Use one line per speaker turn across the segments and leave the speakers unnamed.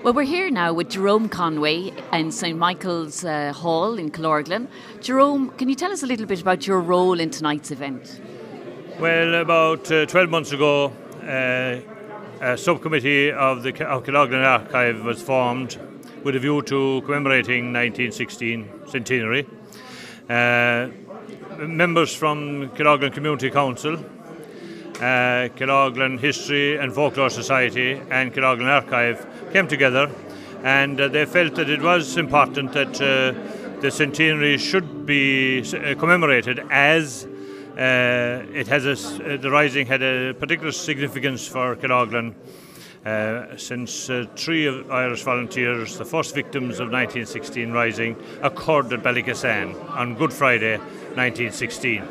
Well, we're here now with Jerome Conway in St Michael's Hall in Killorglin. Jerome, can you tell us a little bit about your role in tonight's event?
Well, about 12 months ago, a subcommittee of the Killorglin Archive was formed with a view to commemorating 1916 centenary. Members from Killorglin Community Council, Killorglin History and Folklore Society and Killorglin Archive came together, and they felt that it was important that the centenary should be commemorated, as the rising had a particular significance for Killorglin, since three Irish volunteers, the first victims of 1916 rising, occurred at Ballykissane on Good Friday 1916.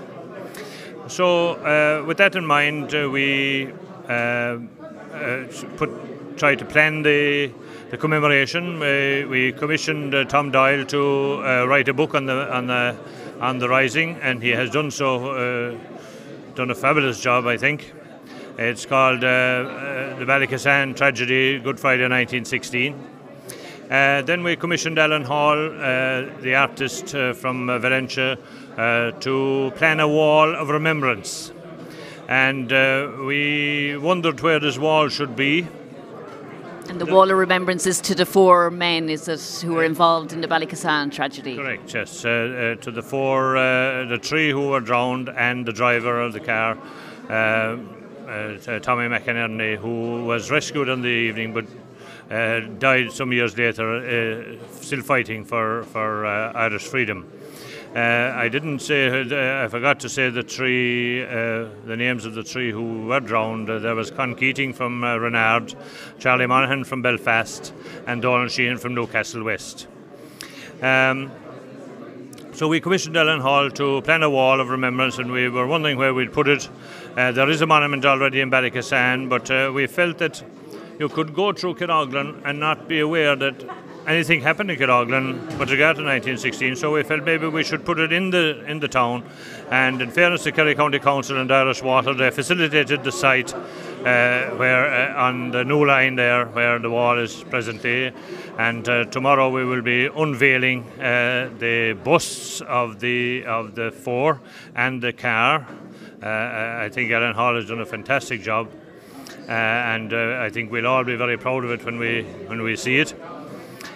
So with that in mind, we tried to plan the commemoration. We commissioned Tom Doyle to write a book on the rising, and he has done so, done a fabulous job, I think. It's called the Ballykissane Tragedy, Good Friday 1916. Then we commissioned Alan Hall, the artist from Valencia, to plan a wall of remembrance. And we wondered where this wall should be.
And the wall of remembrance is to the four men, is it, who were involved in the Ballykissane tragedy?
Correct, yes. To the four, the three who were drowned and the driver of the car, Tommy McInerney, who was rescued in the evening but died some years later, still fighting for Irish freedom. I didn't say, I forgot to say the names of the three who were drowned. There was Con Keating from Renard, Charlie Monaghan from Belfast, and Donald Sheehan from Newcastle West. So we commissioned Alan Hall to plan a wall of remembrance, and we were wondering where we'd put it. There is a monument already in Ballykissane, but we felt that you could go through Killorglin and not be aware that anything happened in Killorglin with regard to 1916, so we felt maybe we should put it in the town. And in fairness to Kerry County Council and Irish Water, they facilitated the site where on the new line there where the wall is presently. And tomorrow we will be unveiling the busts of the four and the car. I think Alan Hall has done a fantastic job, and I think we'll all be very proud of it when we see it.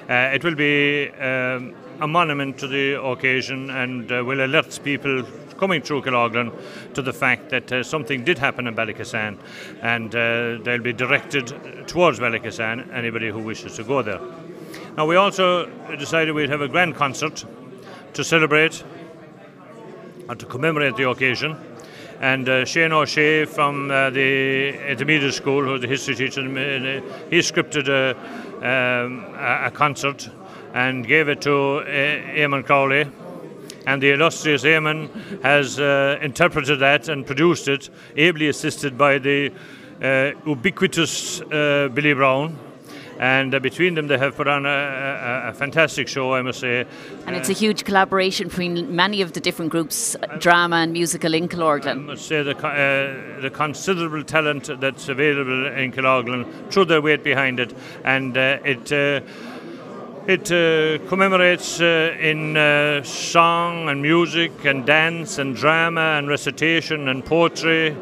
It will be a monument to the occasion, and will alert people coming through Killorglin to the fact that something did happen in Ballykissane, and they'll be directed towards Ballykissane, anybody who wishes to go there. Now, we also decided we'd have a grand concert to celebrate or to commemorate the occasion. And Shane O'Shea from the intermediate school, who's a history teacher, he scripted a concert and gave it to Eamon Crowley. And the illustrious Eamon has interpreted that and produced it, ably assisted by the ubiquitous Billy Brown. And between them, they have put on a fantastic show, I must say.
And it's a huge collaboration between many of the different groups, drama and musical in Killorglin.
I must say the considerable talent that's available in Killorglin threw their weight behind it, and it commemorates in song and music and dance and drama and recitation and poetry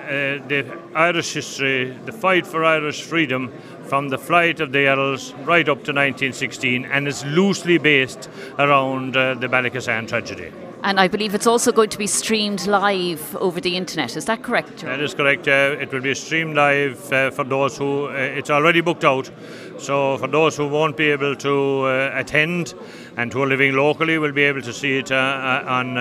the Irish history, the fight for Irish freedom from the flight of the Earls right up to 1916, and is loosely based around the Ballykissane tragedy.
And I believe it's also going to be streamed live over the internet. Is that correct, Joe?
That is correct. It will be streamed live for those who... it's already booked out. So for those who won't be able to attend and who are living locally, will be able to see it on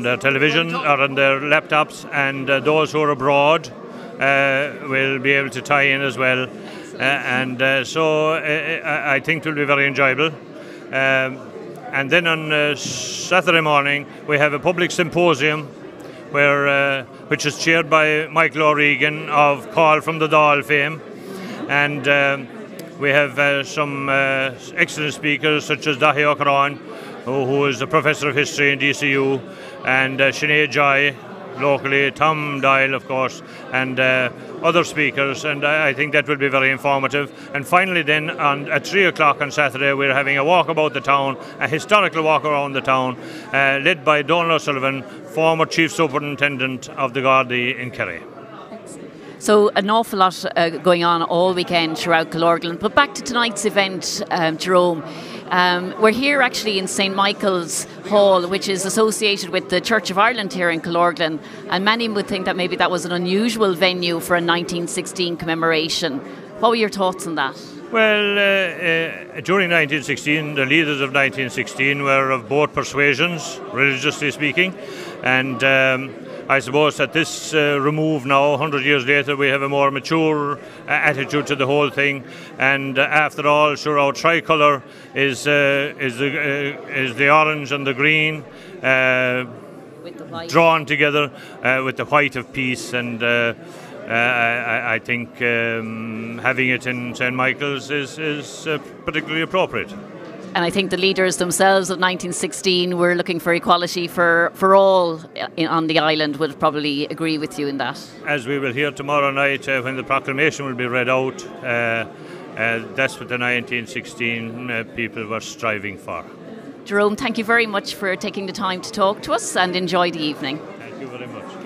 their television or on their laptops. And those who are abroad will be able to tie in as well. So I think it will be very enjoyable. And then on Saturday morning, we have a public symposium which is chaired by Michael O'Regan of Call from the Dáil fame. And we have some excellent speakers such as Tadhg who is a professor of history in DCU, and Sinead Joy, locally, Tom Doyle, of course, and other speakers, and I think that will be very informative. And finally then, at 3 o'clock on Saturday, we're having a walk about the town, a historical walk around the town, led by Donald O'Sullivan, former Chief Superintendent of the Gardaí in Kerry.
So an awful lot going on all weekend throughout Killorglin. But back to tonight's event, Jerome. We're here actually in St. Michael's Hall, which is associated with the Church of Ireland here in Killorglin. And many would think that maybe that was an unusual venue for a 1916 commemoration. What were your thoughts on that?
Well, during 1916, the leaders of 1916 were of both persuasions, religiously speaking, and I suppose that this remove now, 100 years later, we have a more mature attitude to the whole thing. And after all, sure, our tricolour is the orange and the green drawn together with the white of peace. And I think having it in St. Michael's is particularly appropriate.
And I think the leaders themselves of 1916 were looking for equality for all on the island, would probably agree with you in that.
As we will hear tomorrow night when the proclamation will be read out, that's what the 1916 people were striving for.
Jerome, thank you very much for taking the time to talk to us, and enjoy the evening.
Thank you very much.